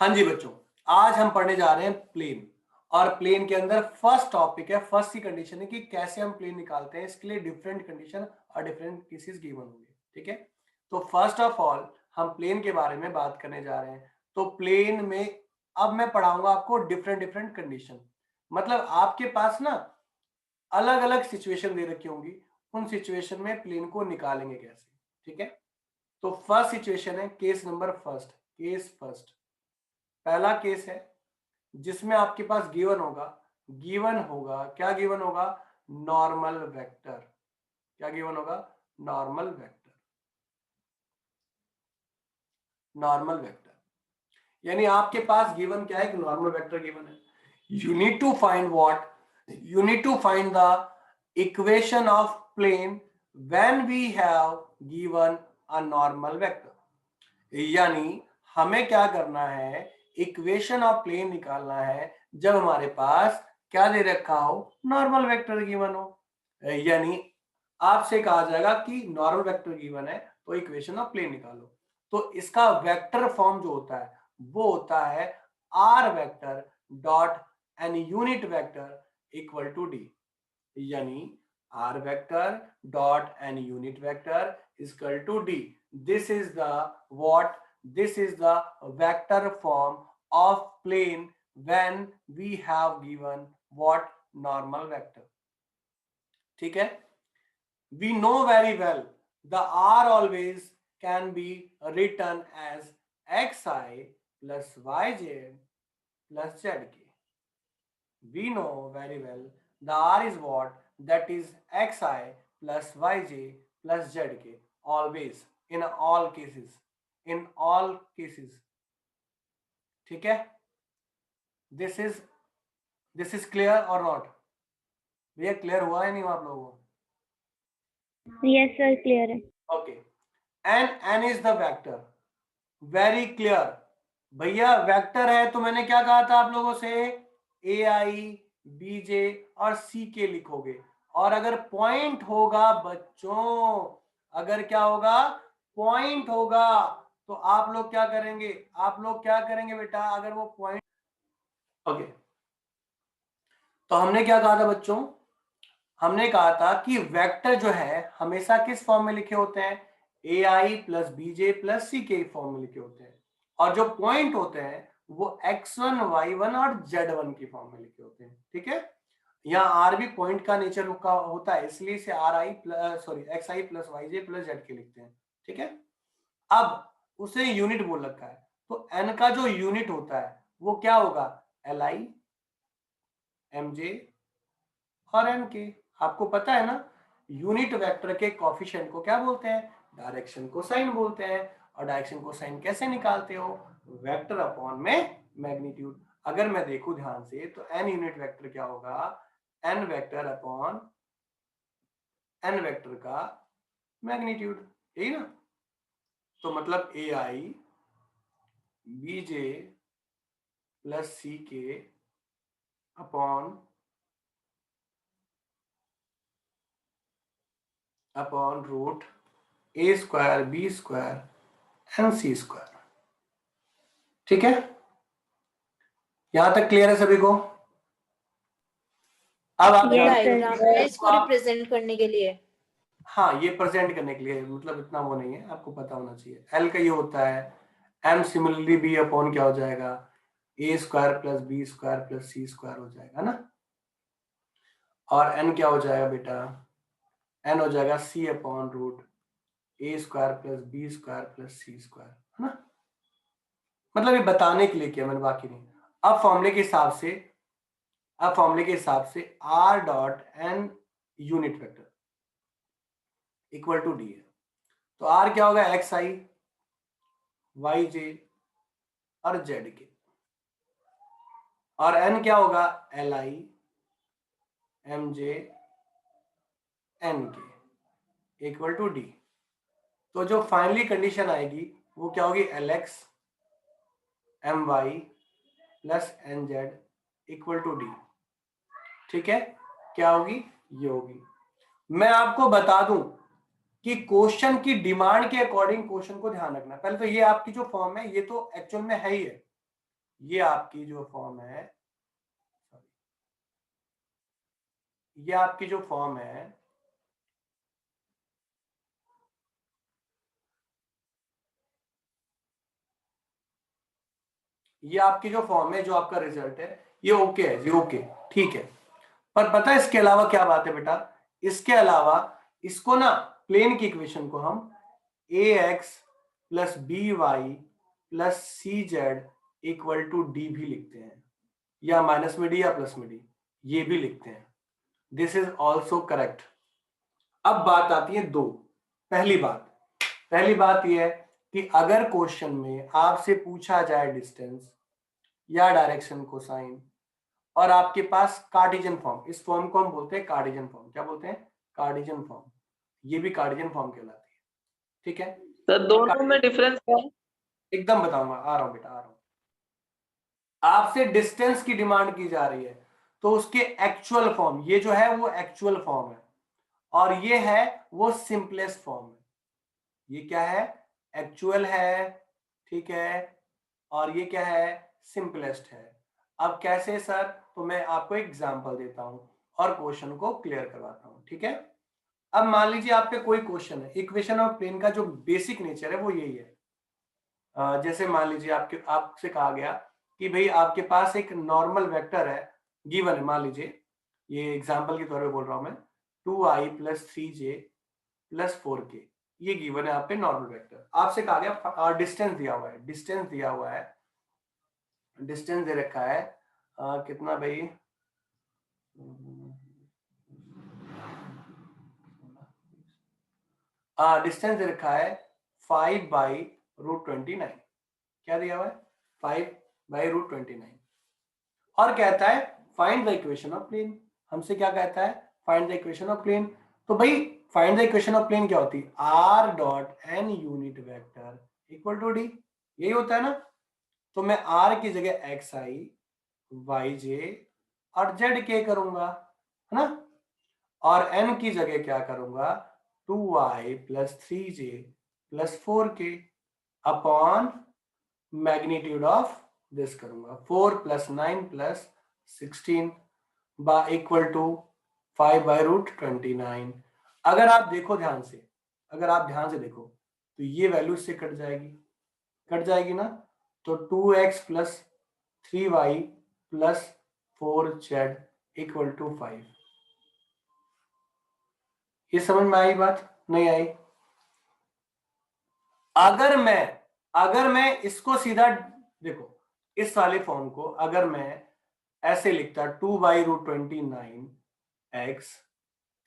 हाँ जी बच्चों, आज हम पढ़ने जा रहे हैं प्लेन। और प्लेन के अंदर फर्स्ट टॉपिक है, फर्स्ट की कंडीशन है कि कैसे हम प्लेन निकालते हैं। इसके लिए डिफरेंट कंडीशन और डिफरेंट केसेस गिवन होंगे। ठीक है, तो फर्स्ट ऑफ ऑल हम प्लेन के बारे में बात करने जा रहे हैं। तो प्लेन में अब मैं पढ़ाऊंगा आपको डिफरेंट डिफरेंट कंडीशन। मतलब आपके पास ना अलग अलग सिचुएशन दे रखी होंगी, उन सिचुएशन में प्लेन को निकालेंगे कैसे। ठीक है, तो फर्स्ट सिचुएशन है case number first. Case first, पहला केस है जिसमें आपके पास गिवन होगा क्या गिवन होगा? Normal vector. क्या गिवन होगा? Normal vector. नॉर्मल वेक्टर यानी आपके पास गिवन क्या है? कि नॉर्मल वेक्टर गिवन है। You need to find what? You need to find the equation of plane when we have given a normal vector. यानी हमें क्या करना है? इक्वेशन ऑफ प्लेन निकालना है जब हमारे पास क्या दे रखा हो? नॉर्मल वेक्टर गिवन हो। यानी आपसे कहा जाएगा कि नॉर्मल वेक्टर गिवन है तो इक्वेशन ऑफ प्लेन निकालो। तो इसका वेक्टर फॉर्म जो होता है वो होता है R vector dot N unit vector equal to D. यानी R vector dot N unit vector equal to D. This is the what? This is the vector form of plane when we have given what? Normal vector. ठीक है, we know very well the R always can be written as xi plus yj plus zk. We know very well the R is what? That is xi plus yj plus zk. Always, in all cases, in all cases. ठीक है, this is clear or not? भैया clear हुआ है नहीं आप लोगों को? Yes sir, clear है। Okay, n is the vector. Very clear भैया। वेक्टर है तो मैंने क्या कहा था आप लोगों से? ए आई बी जे और सी के लिखोगे। और अगर पॉइंट होगा बच्चों, अगर क्या होगा? पॉइंट होगा तो आप लोग क्या करेंगे? आप लोग क्या करेंगे बेटा अगर वो पॉइंट? ओके, तो हमने क्या कहा था बच्चों? हमने कहा था कि वेक्टर जो है हमेशा किस फॉर्म में लिखे होते हैं? ए आई प्लस बीजे प्लस सी के फॉर्म में लिखे होते हैं। और जो पॉइंट होते हैं वो x1 y1 और z1 की फॉर्म में लिखे होते हैं। ठीक है, यहाँ आर भी पॉइंट का नेचर का होता है, इसलिए इसे r i plus sorry x i plus y j plus z k लिखते हैं। ठीक है, अब उसे यूनिट बोल रखा है तो एन का जो यूनिट होता है वो क्या होगा? एल आई एम जे और एन के। आपको पता है ना, यूनिट वेक्टर के कोफिशिएंट को क्या बोलते हैं? डायरेक्शन कोसाइन बोलते हैं। और डायरेक्शन कोसाइन कैसे निकालते हो? वेक्टर अपॉन में मैग्नीट्यूड। अगर मैं देखूं ध्यान से तो एन यूनिट वेक्टर क्या होगा? N vector upon n vector का मैग्नीट्यूड, यही ना? तो मतलब ए आई बी जे प्लस सी के upon root A square B square N C square. ठीक है, यहां तक क्लियर है सभी को? अब आप डायग्राम है इसको रिप्रेजेंट करने के लिए। हाँ, ये प्रेजेंट करने के लिए, मतलब इतना वो नहीं है, आपको पता होना चाहिए। एल का ये होता है एम सिमिलरली बी अपॉन क्या हो जाएगा? A square plus B square plus C square हो जाएगा ना। और एन क्या हो जाएगा बेटा? एन हो जाएगा C upon root A square plus B square plus C square, है ना। मतलब ये बताने के लिए किया मैंने, बाकी नहीं। अब फॉर्मूले के हिसाब से r dot N unit vector equal to d है। तो आर क्या होगा? एक्स आई वाई जे और जेड के। और एन क्या होगा? L I M J N K equal to D. तो जो फाइनली कंडीशन आएगी वो क्या होगी? L X M Y plus N Z equal to D. ठीक है, क्या होगी? ये होगी। मैं आपको बता दूं कि क्वेश्चन की डिमांड के अकॉर्डिंग क्वेश्चन को ध्यान रखना। पहले तो ये आपकी जो फॉर्म है ये तो एक्चुअल में है ही है, ये आपकी जो फॉर्म है, ये आपकी जो फॉर्म है, ये आपकी जो फॉर्म है, जो आपका रिजल्ट है, ये ओके है जी, ओके ठीक है। पर पता है इसके अलावा क्या बात है बेटा, इसके अलावा इसको ना प्लेन की इक्वेशन को हम ax plus B Y plus C Z equal to D भी लिखते हैं, या माइनस में डी या प्लस में डी, ये भी लिखते हैं। This is also correct. अब बात आती है दो। पहली बात यह है कि अगर क्वेश्चन में आपसे पूछा जाए डिस्टेंस या डायरेक्शन कोसाइन, और आपके पास कार्टेशियन फॉर्म, इस फॉर्म को हम बोलते हैं कार्टेशियन फॉर्म। क्या बोलते हैं? Cartesian form. ये भी कार्टेशियन फॉर्म कहलाती है, ठीक है। सर दोनों में डिफरेंस क्या है? एकदम बताऊंगा, आ रहा हूं बेटा, आ रहा हूं। आपसे डिस्टेंस की डिमांड की जा रही है, तो उसके एक्चुअल फॉर्म, ये जो है वो एक्चुअल फॉर्म है, और ये है वो सिंपलेस्ट फॉर्म है। ये क्या है? एक्चुअल है, ठीक है, और ये क्या है? सिंपलेस्ट है। अब कैसे सर? तो मैं आपको एग्जांपल देता हूं और क्वेश्चन को क्लियर करवाता हूं, ठीक है। अब मान लीजिए आप पे कोई क्वेश्चन है, इक्वेशन ऑफ प्लेन का जो बेसिक नेचर है वो यही है। जैसे मान लीजिए आपसे कहा गया कि भाई आपके पास एक नॉर्मल वेक्टर है, गिवन है, मान लीजिए, ये एग्जांपल के तौर पे बोल रहा हूं मैं, 2i plus 3j plus 4k, ये गिवन है आप पे नॉर्मल वेक्टर। आपसे कहा गया डिस्टेंस दिया हुआ है, डिस्टेंस दिया हुआ है, डिस्टेंस दे रखा है कितना भाई, डिस्टेंस दे रखा है 5/√29। क्या दिया हुआ है? 5/√29। और कहता है find the equation of plane. हमसे क्या कहता है? Find the equation of plane. तो भाई find the equation of plane क्या होती है? r dot n unit vector equal to D, यही होता है ना। तो मैं r की जगह xi, yj और zk करूंगा, है ना, और n की जगह क्या करूंगा? 2i plus 3j plus 4k upon magnitude of this करूंगा, 4 प्लस 9 प्लस 16 बा इक्वल टू 5/√29। अगर आप देखो ध्यान से, अगर आप ध्यान से देखो तो ये वैल्यू इससे कट जाएगी, कट जाएगी ना। तो 2x plus 3y plus 4z equal to 5। ये समझ में आई बात? नहीं आई? अगर मैं इसको सीधा देखो, इस वाले फॉर्म को अगर मैं ऐसे लिखता 2/√29 x,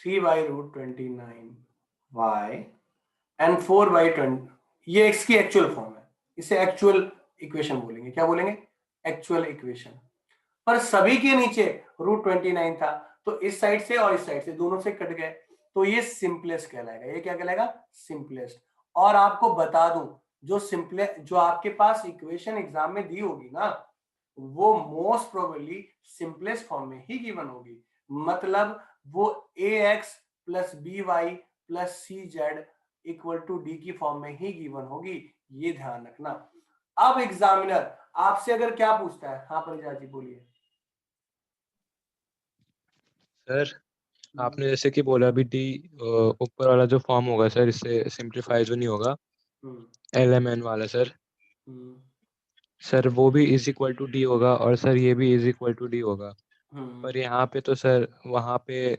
3/√29 y एंड 4/20, ये x की एक्चुअल फॉर्म है, इसे एक्चुअल इक्वेशन बोलेंगे। क्या बोलेंगे? Actual equation. पर सभी के नीचे √29 था, तो इस साइड से और इस साइड से दोनों से कट गए, तो ये सिंपलेस्ट कहलाएगा। ये क्या कहलाएगा? सिंपलेस्ट। और आपको बता दूं, जो आपके पास इक्वेशन एग्जाम में दी होगी ना, वो मोस्ट प्रोबेबली सिंपलेस्ट फॉर्म में ही गिवन होगी। मतलब वो ax plus B Y plus C Z equal to D की फॉर्म में ही गिवन होगी, ये ध्यान रखना। अब एग्जामिनर आपसे अगर क्या पूछता है, हाँ परिजा जी बोलिए। सर आपने जैसे कि बोला अभी डी ऊपर वाला जो फॉर्म होगा सर, इससे सिंप्लीफाई जो नहीं होगा, LMN वाला सर, सर वो भी इज इक्वल टू डी होगा, और सर ये भी इज इक्वल टू डी होगा। पर यहाँ पे तो सर वहाँ पे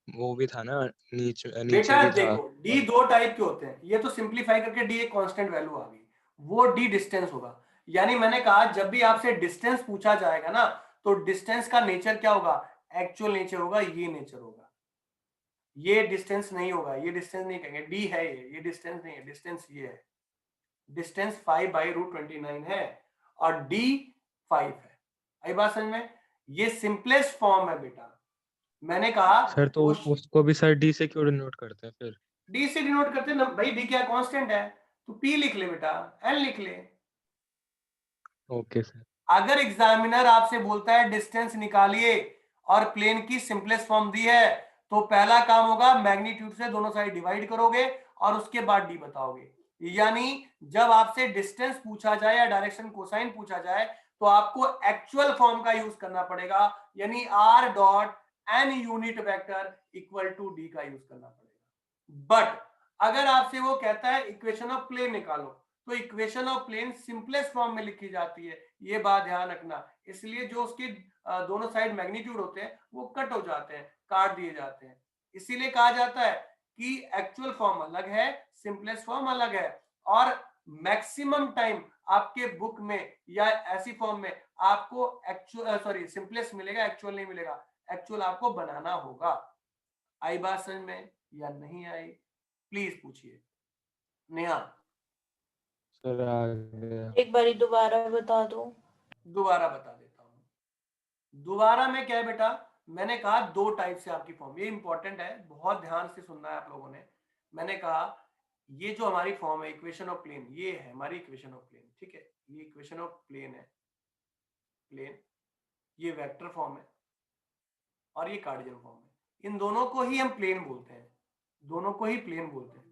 वो भी था ना, नीचे बेटा भी था। देखो, डी दो टाइप के होते हैं, ये तो सिंप्लीफाई करके डी एक कांस्टेंट वैल्यू आ गई, वो डी डिस्टेंस होगा। यानी मैंने कहा जब भी आपसे डिस्टेंस पूछा जाएगा ना, तो डिस्टेंस का नेचर क्या होगा? एक्चुअल नेचर होगा, ये नेचर होगा। ये डिस्टेंस नहीं होगा, ये डिस्टेंस नहीं कहेंगे, डी है ये डिस्टेंस नहीं है, डिस्टेंस ये है। डिस्टेंस 5/√29 है और डी 5 है। आई बात समझ में? ये सिंपलेस्ट फॉर्म है बेटा। मैंने कहा सर तो उसको भी सर डी से क्यों डिनोट करते हैं फिर? डी से डिनोट करते हैं ना भाई, डी क्या कांस्टेंट है, तो पी लिख ले बेटा, एल लिख ले। Okay sir. अगर एग्जामिनर आपसे बोलता है डिस्टेंस निकालिए और प्लेन की सिंपलेस्ट फॉर्म दी है, तो पहला काम होगा मैग्नीट्यूड से दोनों साइड डिवाइड करोगे और उसके बाद डी बताओगे। यानी जब आपसे डिस्टेंस पूछा जाए या डायरेक्शन कोसाइन पूछा जाए, तो आपको एक्चुअल फॉर्म का यूज करना पड़ेगा, यानी r dot n unit vector equal to d का यूज करना पड़ेगा। बट अगर आपसे वो कहता है इक्वेशन ऑफ प्लेन निकालो, तो equation of plane simplest form में लिखी जाती है, ये बात ध्यान रखना। इसलिए जो उसके दोनों साइड मैग्नीट्यूड होते हैं वो कट हो जाते हैं, काट दिए जाते हैं। इसीलिए कहा जाता है कि एक्चुअल फॉर्म अलग है, सिंपलेस्ट फॉर्म अलग है, और मैक्सिमम टाइम आपके बुक में या ऐसी फॉर्म में आपको एक्चुअल सिंपलेस्ट मिलेगा, एक्चुअल नहीं मिलेगा। एक्चुअल आपको बनाना होगा। आई बात समझ में या नहीं आई? प्लीज पूछिए। नेहा सर आ गया। एक बारी दोबारा बता दो। दोबारा बता देता हूं। दोबारा में क्या है बेटा, मैंने कहा दो टाइप से आपकी फॉर्म, ये इंपॉर्टेंट है, बहुत ध्यान से सुनना है आप लोगों ने। मैंने कहा ये जो हमारी फॉर्म है इक्वेशन ऑफ प्लेन, ये है हमारी इक्वेशन ऑफ प्लेन, ठीक है, ये इक्वेशन ऑफ प्लेन है, प्लेन, ये वेक्टर फॉर्म है और ये कार्टेशियन फॉर्म है। इन दोनों को ही हम प्लेन बोलते हैं, दोनों को ही प्लेन बोलते हैं।